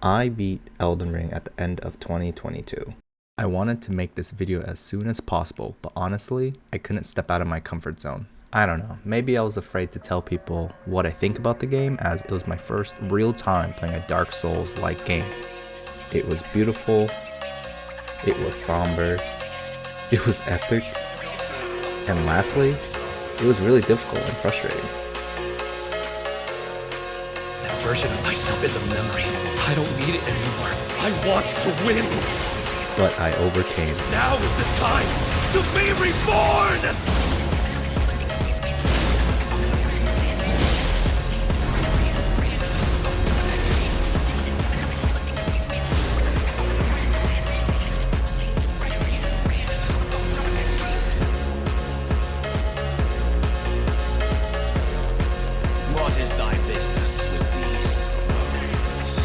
I beat Elden Ring at the end of 2022. I wanted to make this video as soon as possible, but honestly, I couldn't step out of my comfort zone. I don't know, maybe I was afraid to tell people what I think about the game, as it was my first real time playing a Dark Souls-like game. It was beautiful, it was somber, it was epic, and lastly, it was really difficult and frustrating. That version of myself is a memory. I don't need it anymore. I want to win. But I overcame. Now is the time to be reborn! What is thy business with these thrones?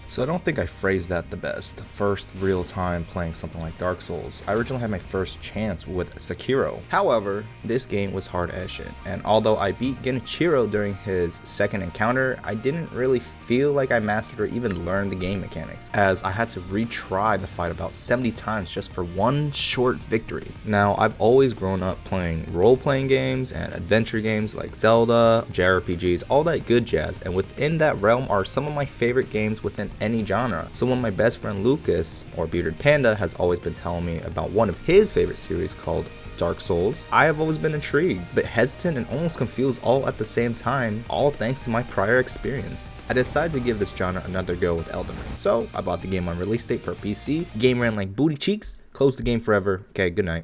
So I don't think I phrased that the best. First real time playing something like Dark Souls. I originally had my first chance with Sekiro. However, this game was hard as shit, and although I beat Genichiro during his second encounter, I didn't really feel like I mastered or even learned the game mechanics, as I had to retry the fight about 70 times just for one short victory. Now, I've always grown up playing role-playing games and adventure games like Zelda, JRPGs, all that good jazz, and within that realm are some of my favorite games within any genre. So when my best friend Lucas, or Bearded Panda, has always been telling me about one of his favorite series called Dark Souls, I have always been intrigued, but hesitant and almost confused all at the same time, all thanks to my prior experience. I decided to give this genre another go with Elden Ring, so I bought the game on release date for PC. Game ran like booty cheeks, closed the game forever, okay, good night.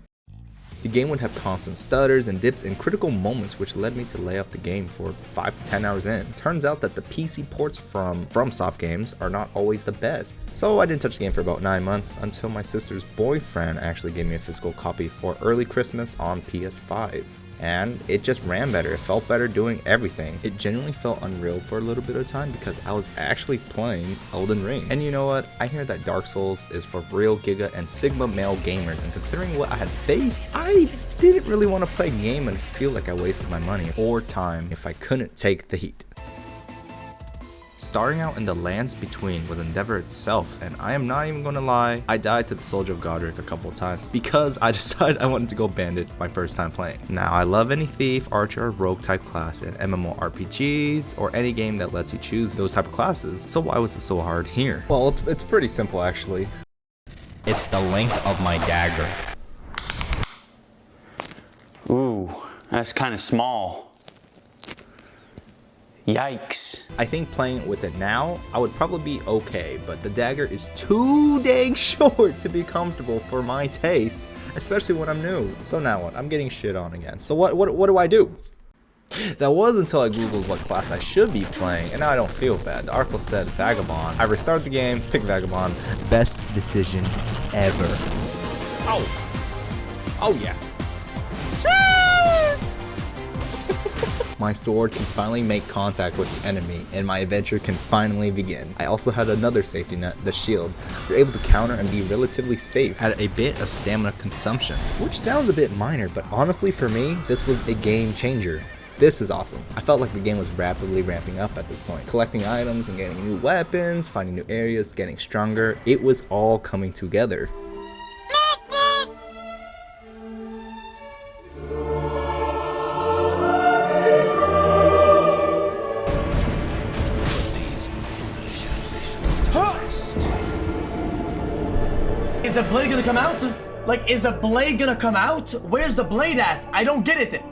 The game would have constant stutters and dips and critical moments, which led me to lay off the game for 5 to 10 hours in. Turns out that the PC ports from FromSoftware games are not always the best. So I didn't touch the game for about 9 months until my sister's boyfriend actually gave me a physical copy for early Christmas on PS5. And it just ran better. It felt better doing everything. It genuinely felt unreal for a little bit of time because I was actually playing Elden Ring. And you know what? I hear that Dark Souls is for real Giga and Sigma male gamers, and considering what I had faced, I didn't really want to play a game and feel like I wasted my money or time if I couldn't take the heat. Starting out in the lands between was endeavor itself, and I am not even gonna lie, I died to the Soldier of Godric a couple of times because I decided I wanted to go bandit my first time playing. Now, I love any thief, archer, or rogue type class in MMORPGs or any game that lets you choose those type of classes, so why was it so hard here? Well, it's pretty simple actually. It's the length of my dagger. Ooh, that's kind of small. Yikes. I think playing with it now, I would probably be okay, but the dagger is too dang short to be comfortable for my taste, especially when I'm new. So now what? I'm getting shit on again. So what do I do? That was until I googled what class I should be playing, and now I don't feel bad. The article said Vagabond. I restarted the game, picked Vagabond. Best decision ever. Oh yeah. My sword can finally make contact with the enemy, and my adventure can finally begin. I also had another safety net, the shield. You're able to counter and be relatively safe. Had a bit of stamina consumption, which sounds a bit minor, but honestly for me, this was a game changer. This is awesome. I felt like the game was rapidly ramping up at this point. Collecting items and getting new weapons, finding new areas, getting stronger. It was all coming together. Is the blade gonna come out? Like, is the blade gonna come out? Where's the blade at? I don't get it.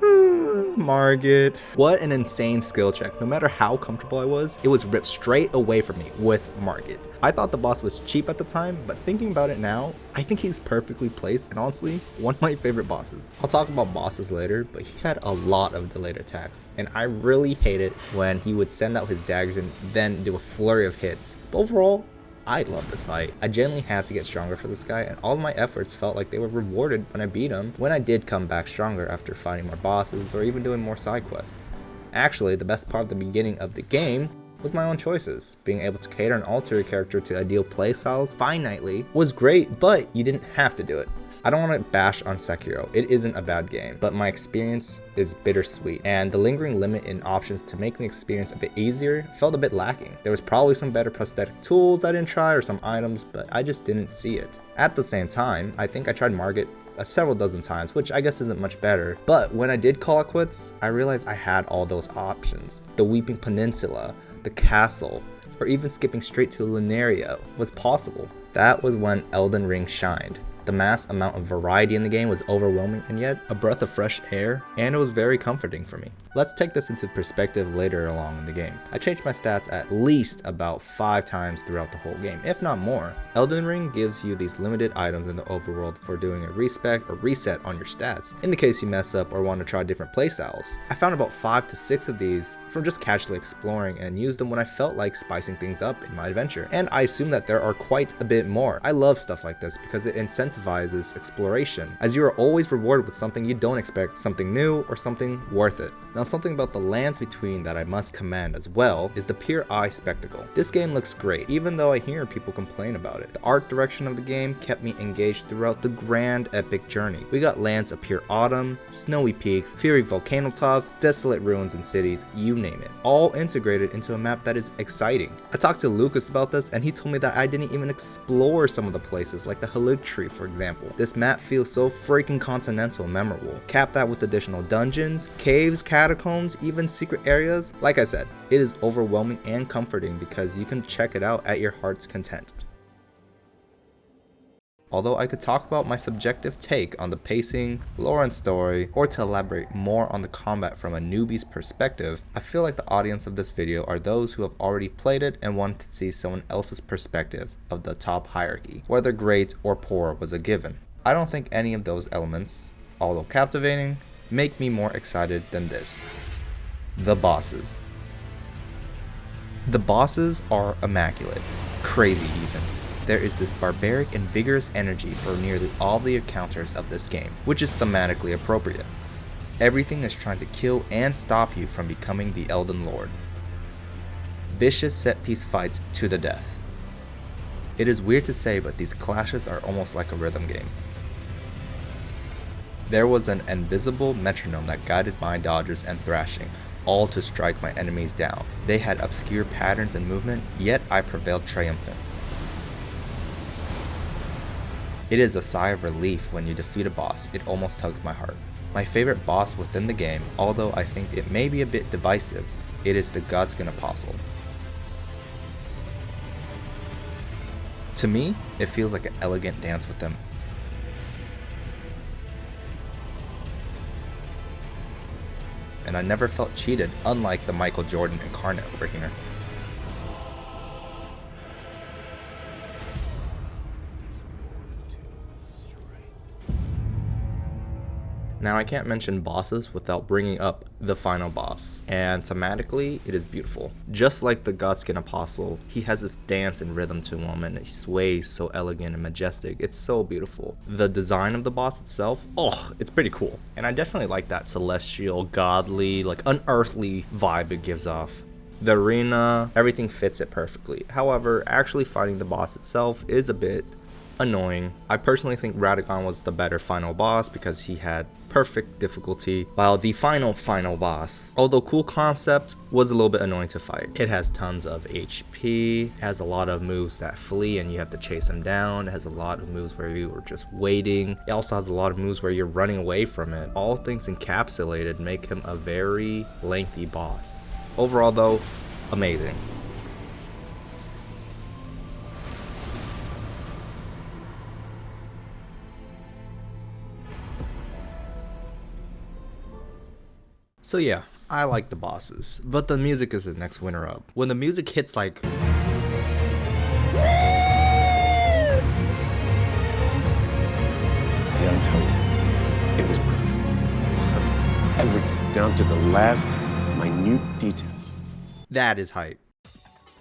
Margit. What an insane skill check. No matter how comfortable I was, it was ripped straight away from me with Margit. I thought the boss was cheap at the time, but thinking about it now, I think he's perfectly placed and honestly, one of my favorite bosses. I'll talk about bosses later, but he had a lot of delayed attacks, and I really hated when he would send out his daggers and then do a flurry of hits. But overall, I love this fight. I genuinely had to get stronger for this guy, and all of my efforts felt like they were rewarded when I beat him, when I did come back stronger after fighting more bosses or even doing more side quests. Actually, the best part of the beginning of the game with my own choices. Being able to cater and alter your character to ideal playstyles finitely was great, but you didn't have to do it. I don't want to bash on Sekiro, it isn't a bad game, but my experience is bittersweet, and the lingering limit in options to make the experience a bit easier felt a bit lacking. There was probably some better prosthetic tools I didn't try or some items, but I just didn't see it. At the same time, I think I tried Margit several dozen times, which I guess isn't much better, but when I did call it quits, I realized I had all those options. The Weeping Peninsula, the castle, or even skipping straight to Lunaria was possible. That was when Elden Ring shined. The mass amount of variety in the game was overwhelming and yet a breath of fresh air, and it was very comforting for me. Let's take this into perspective later along in the game. I changed my stats at least about 5 times throughout the whole game, if not more. Elden Ring gives you these limited items in the overworld for doing a respec or reset on your stats, in the case you mess up or want to try different playstyles. I found about 5 to 6 of these from just casually exploring and used them when I felt like spicing things up in my adventure, and I assume that there are quite a bit more. I love stuff like this because it incentivizes exploration, as you are always rewarded with something you don't expect, something new or something worth it. Now, something about the lands between that I must commend as well is the pure eye spectacle. This game looks great, even though I hear people complain about it. The art direction of the game kept me engaged throughout the grand epic journey. We got lands of pure autumn, snowy peaks, fiery volcano tops, desolate ruins and cities, you name it, all integrated into a map that is exciting. I talked to Lucas about this and he told me that I didn't even explore some of the places, like the Haligtree for example. This map feels so freaking continental and memorable. Cap that with additional dungeons, caves, catacombs, even secret areas. Like I said, it is overwhelming and comforting because you can check it out at your heart's content. Although I could talk about my subjective take on the pacing, lore and story, or to elaborate more on the combat from a newbie's perspective, I feel like the audience of this video are those who have already played it and want to see someone else's perspective of the top hierarchy. Whether great or poor was a given. I don't think any of those elements, although captivating, make me more excited than this. The bosses. The bosses are immaculate, crazy even. There is this barbaric and vigorous energy for nearly all the encounters of this game, which is thematically appropriate. Everything is trying to kill and stop you from becoming the Elden Lord. Vicious set-piece fights to the death. It is weird to say, but these clashes are almost like a rhythm game. There was an invisible metronome that guided my dodges and thrashing, all to strike my enemies down. They had obscure patterns and movement, yet I prevailed triumphant. It is a sigh of relief when you defeat a boss, it almost tugs my heart. My favorite boss within the game, although I think it may be a bit divisive, it is the Godskin Apostle. To me, it feels like an elegant dance with them. And I never felt cheated, unlike the Michael Jordan incarnate over here. Now I can't mention bosses without bringing up the final boss, and thematically it is beautiful. Just like the Godskin Apostle, he has this dance and rhythm to him and he sways so elegant and majestic. It's so beautiful. The design of the boss itself, oh, it's pretty cool. And I definitely like that celestial, godly, like unearthly vibe it gives off. The arena, everything fits it perfectly. However, actually fighting the boss itself is a bit annoying. I personally think Radagon was the better final boss because he had perfect difficulty, while the final boss, although cool concept, was a little bit annoying to fight. It has tons of HP, has a lot of moves that flee and you have to chase them down, it has a lot of moves where you are just waiting, it also has a lot of moves where you're running away from it. All things encapsulated make him a very lengthy boss. Overall though, amazing. So yeah, I like the bosses, but the music is the next winner up. When the music hits like... Yeah, I tell you, it was perfect. Perfect. Everything, down to the last minute details. that is hype.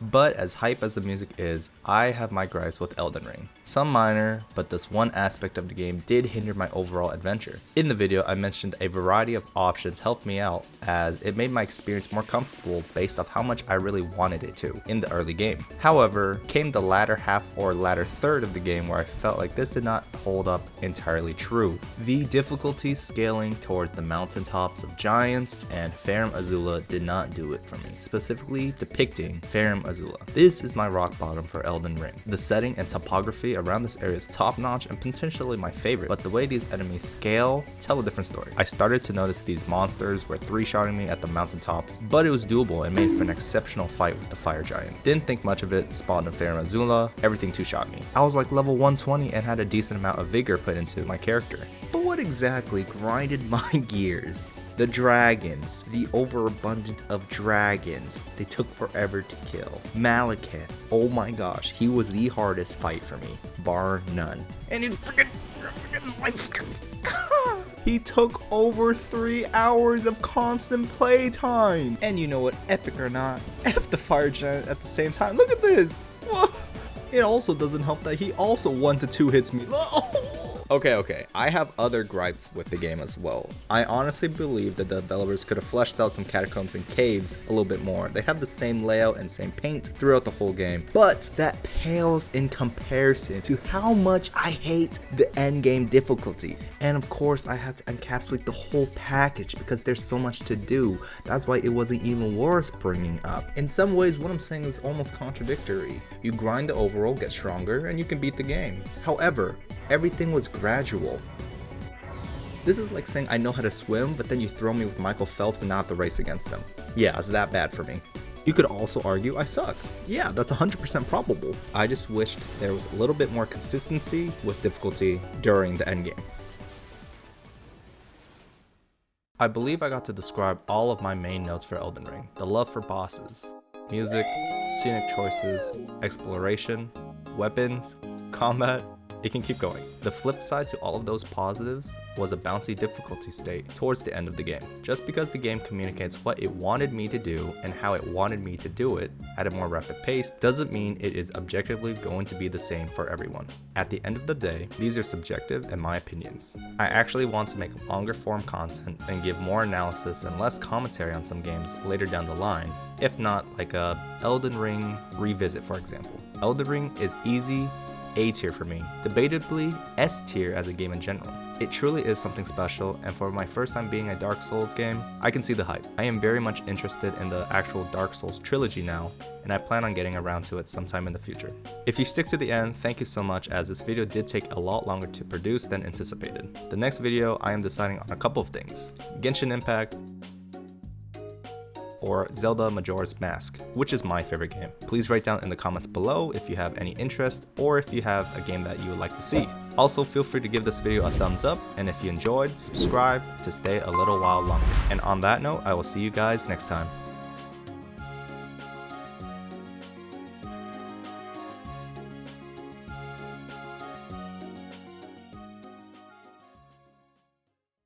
But as hype as the music is, I have my gripes with Elden Ring. Some minor, but this one aspect of the game did hinder my overall adventure. In the video, I mentioned a variety of options helped me out, as it made my experience more comfortable based off how much I really wanted it to in the early game. However, came the latter half or latter third of the game where I felt like this did not hold up entirely true. The difficulty scaling towards the mountaintops of giants and Farum Azula did not do it for me, specifically depicting Farum Azula. This is my rock bottom for Elden Ring. The setting and topography around this area is top notch and potentially my favorite, but the way these enemies scale tell a different story. I started to notice these monsters were 3-shotting me at the mountaintops, but it was doable and made for an exceptional fight with the fire giant. Didn't think much of it, spawned in Farum Azula, everything 2-shot me. I was like level 120 and had a decent amount of vigor put into my character. But what exactly grinded my gears? The dragons, the overabundance of dragons. They took forever to kill. Malekith, oh my gosh, he was the hardest fight for me, bar none. And he's freaking he took over 3 hours of constant playtime. And you know what, epic or not, F the fire giant at the same time. Look at this. It also doesn't help that he also 1 to 2 hits me. Okay, I have other gripes with the game as well. I honestly believe that the developers could have fleshed out some catacombs and caves a little bit more. They have the same layout and same paint throughout the whole game, but that pales in comparison to how much I hate the end game difficulty. And of course, I had to encapsulate the whole package because there's so much to do. That's why it wasn't even worth bringing up. In some ways, what I'm saying is almost contradictory. You grind the overall, get stronger, and you can beat the game. However, everything was gradual. This is like saying I know how to swim, but then you throw me with Michael Phelps and now I have to race against him. Yeah, it's that bad for me. You could also argue I suck. Yeah, that's 100% probable. I just wished there was a little bit more consistency with difficulty during the endgame. I believe I got to describe all of my main notes for Elden Ring. The love for bosses, music, scenic choices, exploration, weapons, combat. It can keep going. The flip side to all of those positives was a bouncy difficulty state towards the end of the game. Just because the game communicates what it wanted me to do and how it wanted me to do it at a more rapid pace doesn't mean it is objectively going to be the same for everyone. At the end of the day, these are subjective and my opinions. I actually want to make longer form content and give more analysis and less commentary on some games later down the line, if not like a Elden Ring revisit, for example. Elden Ring is easy A tier for me, debatably S tier as a game in general. It truly is something special, and for my first time being a Dark Souls game, I can see the hype. I am very much interested in the actual Dark Souls trilogy now, and I plan on getting around to it sometime in the future. If you stick to the end, thank you so much, as this video did take a lot longer to produce than anticipated. The next video, I am deciding on a couple of things: Genshin Impact, or Zelda Majora's Mask, which is my favorite game. Please write down in the comments below if you have any interest or if you have a game that you would like to see. Also, feel free to give this video a thumbs up, and if you enjoyed, subscribe to stay a little while longer. And on that note, I will see you guys next time.